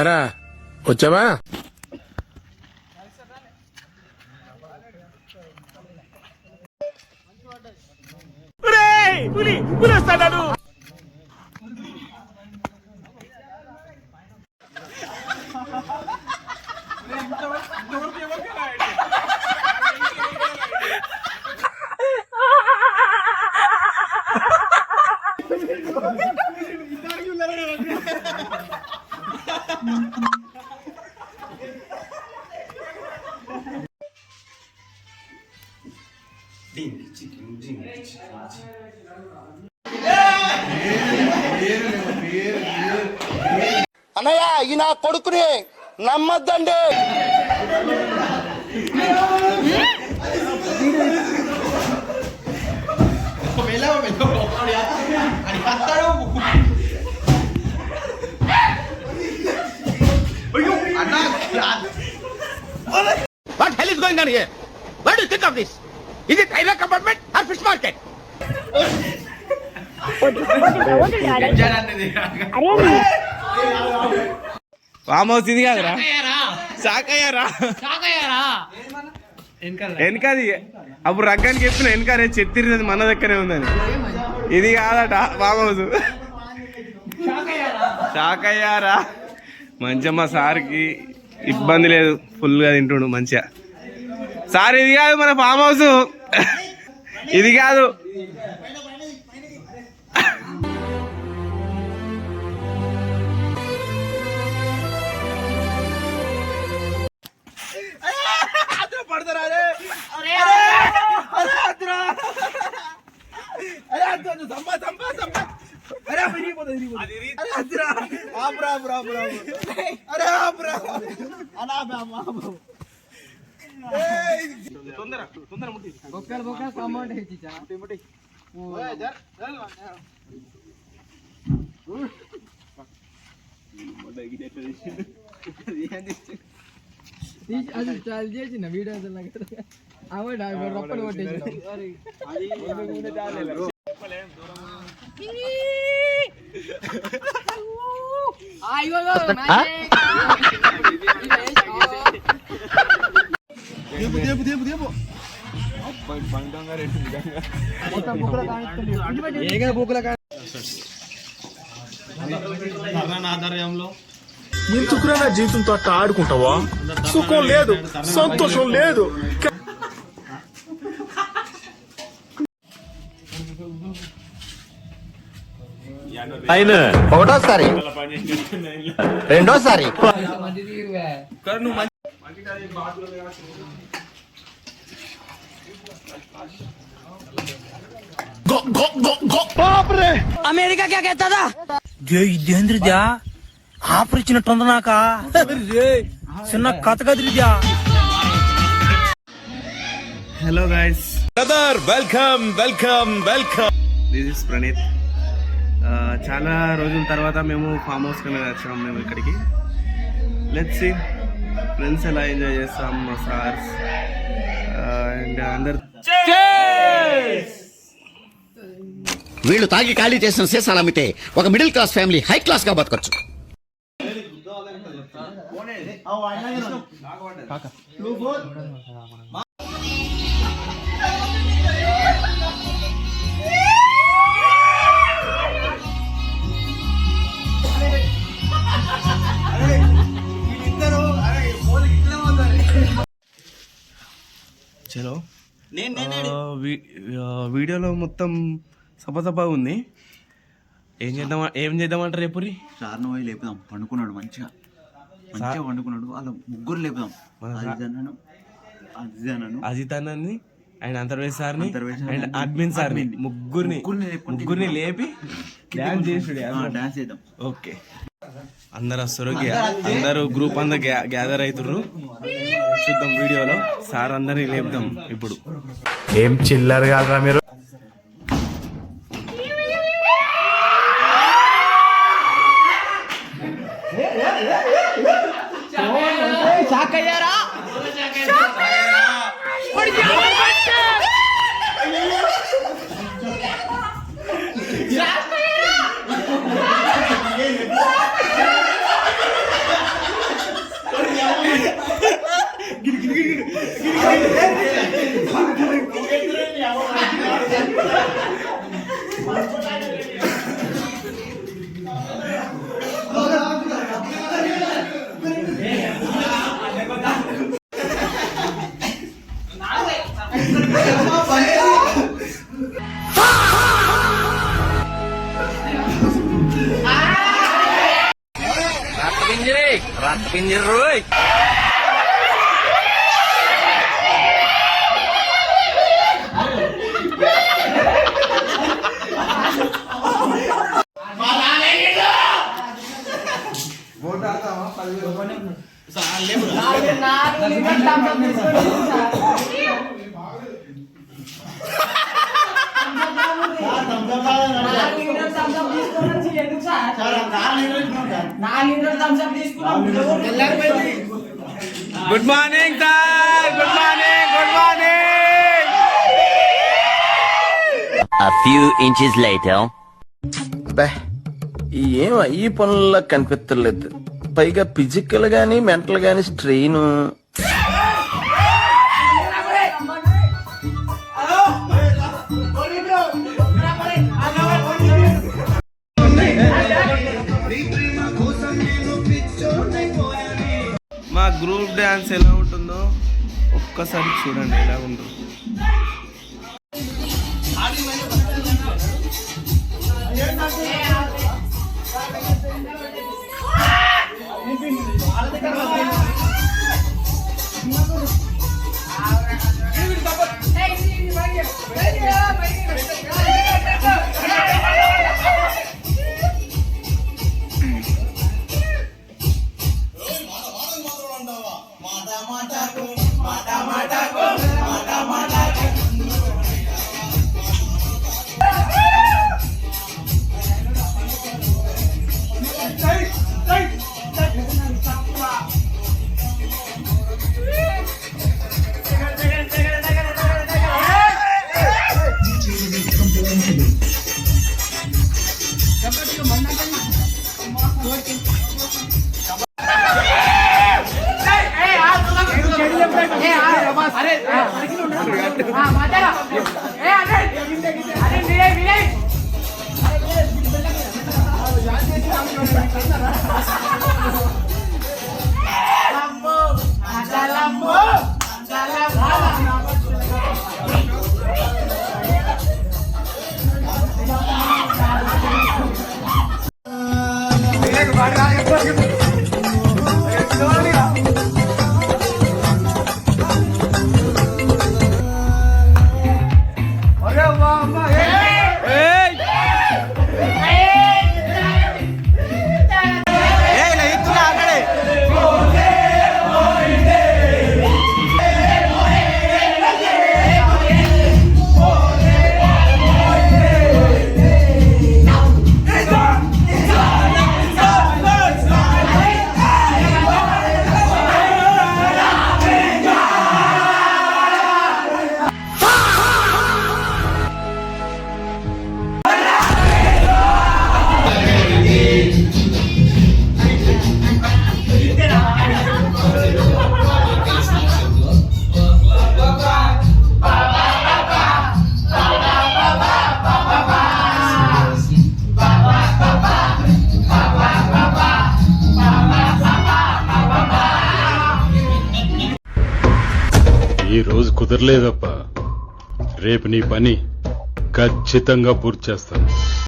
ఎరా వచ్చావా? అన్నయ్య ఈ నా కొడుకుని నమ్మద్దండి. What hell is going on here? What do you think of this? Is it railway compartment or fish market? ఫామ్ ఇది కాదురా, షాక్ అయ్యారా? వెనకది అప్పుడు రగ్గానికి చెప్పిన వెనక చెత్తిరిది మన దగ్గరే ఉందని. ఇది కాదట ఫామ్ హౌస్. షాక్ అయ్యారా? మంచిగా మా సార్కి ఇబ్బంది లేదు, ఫుల్గా తింటుండు మంచిగా. సార్ ఇది కాదు మన ఫామ్ హౌస్, ఇది కాదు. చేసిన వీడియో ఆధార్యంలో ఎందుకురా నా జీవితంతో అట్లా ఆడుకుంటావా? సుఖం లేదు, సంతోషం లేదు. ఒకటోసారి రెండోసారి అమెరికా క్యా कहता था ఇదేంద్రిద్యా ఆఫర్ ఇచ్చినట్టుంది నాక చిన్న కథ కదిరిద్యా. Hello guys, brother, welcome welcome welcome. This is Praneeth. చాలా రోజుల తర్వాత మేము ఫామ్ హౌస్ కింద వచ్చాము మేము ఇక్కడికి. లెట్స్ సీ ఫ్రెండ్స్ ఎలా ఎంజాయ్ చేస్తాం, మా సార్స్ అండ్ అందరు. వీళ్ళు తాగి ఖాళీ చేసిన సీసాలు అమ్మితే ఒక middle class family high class గా బతకొచ్చు. చలో, వీడియోలో మొత్తం సపసపా ఉంది. ఏం చేద్దామంటారు రేపు? సార్నోయ్ లేపుదాం, పండుకున్నాడు మంచిగా పండుకున్నాడు. వాళ్ళ ముగ్గురు లేపుదాం, అజిత్ అన్నని అండ్ అంతర్వేజ్ సార్ని అండ్ అడ్మిన్ సార్ని, ముగ్గురిని లేపి డాన్స్ చేద్దాం. ఓకే, అందరు వస్తారు, అందరూ గ్రూప్ అందరు గ్యాదర్ అవుతుర్రు. చూద్దాం వీడియోలో, సార్ అందరినీ లేపుదాం ఇప్పుడు. ఏం చిల్లర్ కాదురా మీరు. Good morning sir, good morning, good morning. A few inches later. ఏం ఈ పనుల్లో కనిపించలేదు. పైగా ఫిజికల్ గానీ మెంటల్ గానీ స్ట్రెయిన్. మా గ్రూప్ డాన్స్ ఎలా ఉంటుందో ఒక్కసారి చూడండి ఎలా ఉంటుందో. ఈ రోజు కుదరలేదప్ప. రేపు నీ పని ఖచ్చితంగా పూర్తి చేస్తాను.